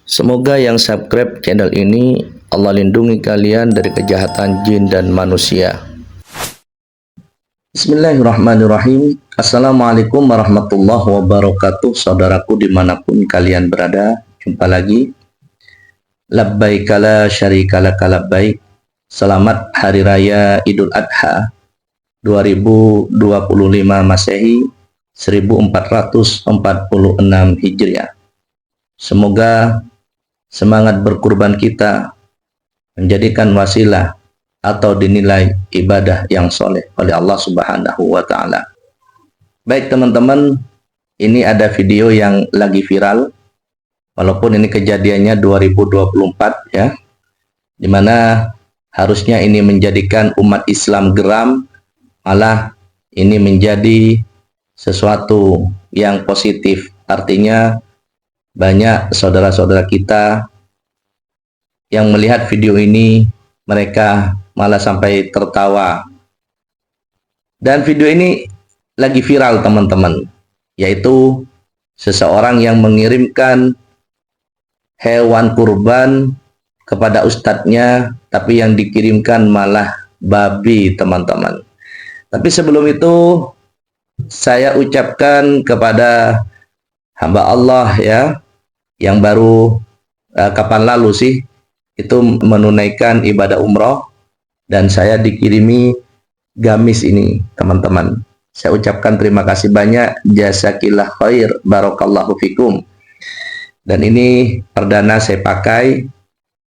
Semoga yang subscribe channel ini Allah lindungi kalian dari kejahatan jin dan manusia. Bismillahirrahmanirrahim. Assalamualaikum warahmatullahi wabarakatuh. Saudaraku dimanapun kalian berada, jumpa lagi. Labbaik la syarika lak labbaik. Selamat Hari Raya Idul Adha 2025 Masehi 1446 Hijriah. Semoga semangat berkurban kita menjadikan wasilah atau dinilai ibadah yang soleh oleh Allah Subhanahu wa Ta'ala. Baik teman-teman, ini ada video yang lagi viral, walaupun ini kejadiannya 2024 ya, dimana harusnya ini menjadikan umat Islam geram, malah ini menjadi sesuatu yang positif. Artinya banyak saudara-saudara kita yang melihat video ini, mereka malah sampai tertawa. Dan video ini lagi viral teman-teman, yaitu seseorang yang mengirimkan hewan kurban kepada ustadznya, tapi yang dikirimkan malah babi teman-teman. Tapi sebelum itu, saya ucapkan kepada hamba Allah ya, yang baru kapan lalu sih itu menunaikan ibadah umroh, dan saya dikirimi gamis ini teman-teman. Saya ucapkan terima kasih banyak, jazakillah khair, barakallahu fikum. Dan ini perdana saya pakai,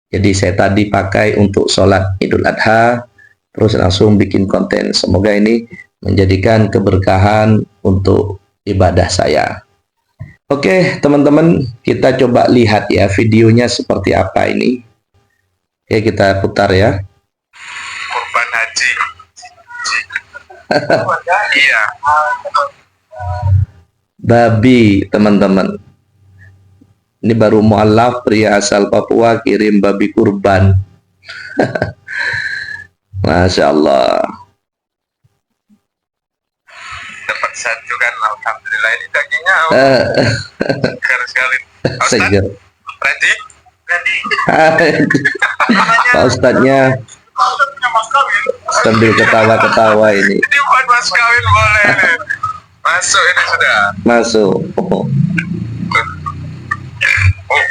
jadi saya tadi pakai untuk sholat Idul Adha, terus langsung bikin konten. Semoga ini menjadikan keberkahan untuk ibadah saya. Oke teman-teman, kita coba lihat ya videonya seperti apa ini. Oke, kita putar ya. Kurban haji. Iya. Babi teman-teman. Ini baru mu'alaf, pria asal Papua kirim babi kurban. Masya Allah. Dapat satu kan, alhamdulillah. Ini dagingnya segar sekali. Segar. Ready? Ready. Pak Ustadznya sambil ketawa-ketawa ini. Ini buat mas kawin boleh nih. Masuk ini sudah. Masuk.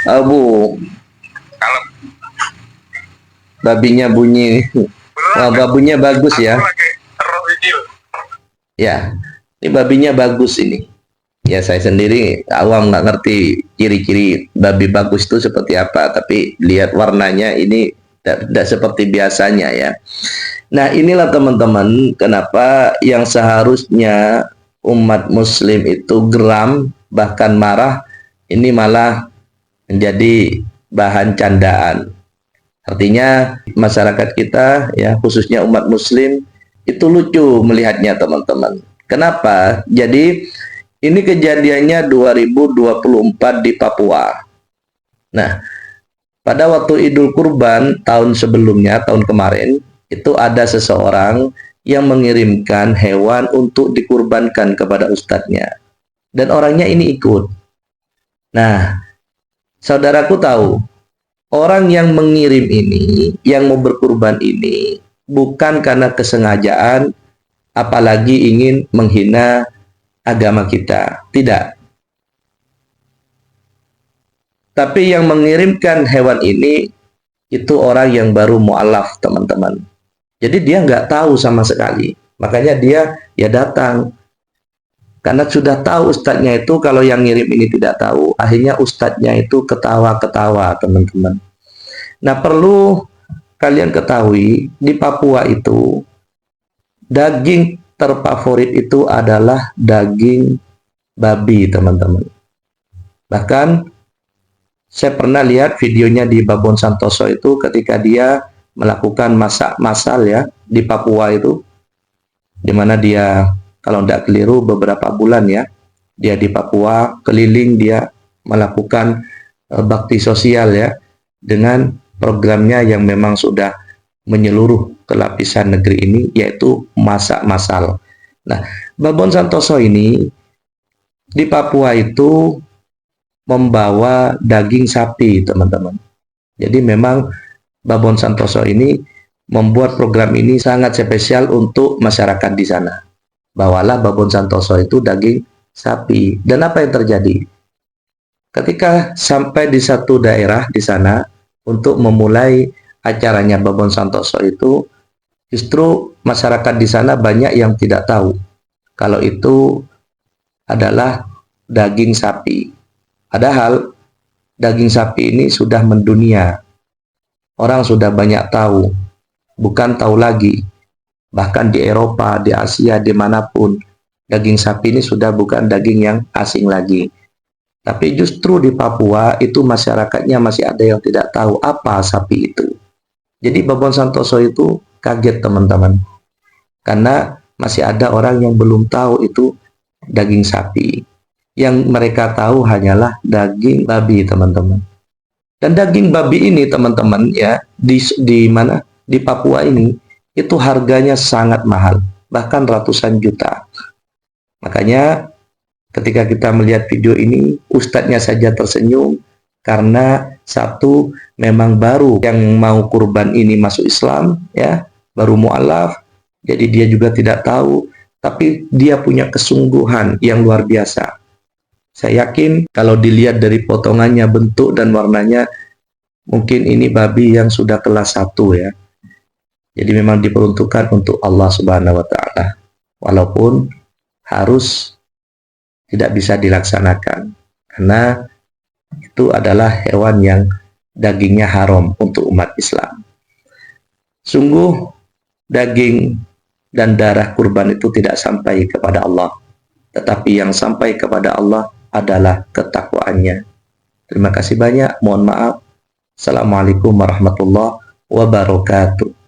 Abu. Kalau Babinya bunyi. Wah, babunya bagus ya. aku lagi taruh video. Ya, ini babinya bagus ini. Ya, saya sendiri awam nggak ngerti ciri-ciri babi bagus itu seperti apa, tapi lihat warnanya ini tidak seperti biasanya ya. Nah, inilah teman-teman kenapa yang seharusnya umat muslim itu geram bahkan marah, ini malah menjadi bahan candaan. Artinya masyarakat kita ya, khususnya umat muslim, itu lucu melihatnya teman-teman. Kenapa? Jadi ini kejadiannya 2024 di Papua. Nah, pada waktu Idul Kurban tahun sebelumnya, tahun kemarin, itu ada seseorang yang mengirimkan hewan untuk dikurbankan kepada ustadznya. Dan orangnya ini ikut. Nah, saudaraku tahu, orang yang mengirim ini, yang mau berkurban ini, bukan karena kesengajaan, apalagi ingin menghina agama kita. Tidak. Tapi yang mengirimkan hewan ini, itu orang yang baru mu'alaf teman-teman. Jadi dia nggak tahu sama sekali. Makanya dia ya datang. Karena sudah tahu ustadznya itu, kalau yang ngirim ini tidak tahu, akhirnya ustadznya itu ketawa-ketawa teman-teman. Nah, perlu kalian ketahui, di Papua itu daging terfavorit itu adalah daging babi teman-teman. Bahkan saya pernah lihat videonya di Babon Santoso itu ketika dia melakukan masak massal ya di Papua itu, dimana dia kalau tidak keliru beberapa bulan ya, dia di Papua keliling, dia melakukan bakti sosial ya, dengan programnya yang memang sudah menyeluruh ke lapisan negeri ini, yaitu masak massal. Nah, Babon Santoso ini di Papua itu membawa daging sapi, teman-teman. Jadi memang Babon Santoso ini membuat program ini sangat spesial untuk masyarakat di sana. Bawalah Babon Santoso itu daging sapi. Dan apa yang terjadi? Ketika sampai di satu daerah di sana untuk memulai acaranya Babon Santoso itu, justru masyarakat di sana banyak yang tidak tahu kalau itu adalah daging sapi. Padahal daging sapi ini sudah mendunia. Orang sudah banyak tahu, bukan tahu lagi. Bahkan di Eropa, di Asia, dimanapun, daging sapi ini sudah bukan daging yang asing lagi. Tapi justru di Papua itu masyarakatnya masih ada yang tidak tahu apa sapi itu. Jadi Babon Santoso itu kaget, teman-teman. Karena masih ada orang yang belum tahu itu daging sapi. Yang mereka tahu hanyalah daging babi, teman-teman. Dan daging babi ini, teman-teman, ya, di mana? Di Papua ini, itu harganya sangat mahal, bahkan ratusan juta. Makanya ketika kita melihat video ini, ustadznya saja tersenyum karena satu, memang baru yang mau kurban ini masuk Islam, ya, baru mu'alaf, jadi dia juga tidak tahu, tapi dia punya kesungguhan yang luar biasa. Saya yakin kalau dilihat dari potongannya, bentuk dan warnanya, mungkin ini babi yang sudah kelas 1 ya. Jadi memang diperuntukkan untuk Allah Subhanahu wa taala. Walaupun harus tidak bisa dilaksanakan karena itu adalah hewan yang dagingnya haram untuk umat Islam. Sungguh daging dan darah kurban itu tidak sampai kepada Allah, tetapi yang sampai kepada Allah adalah ketakwaannya. Terima kasih banyak. Mohon maaf. Assalamualaikum warahmatullahi wabarakatuh.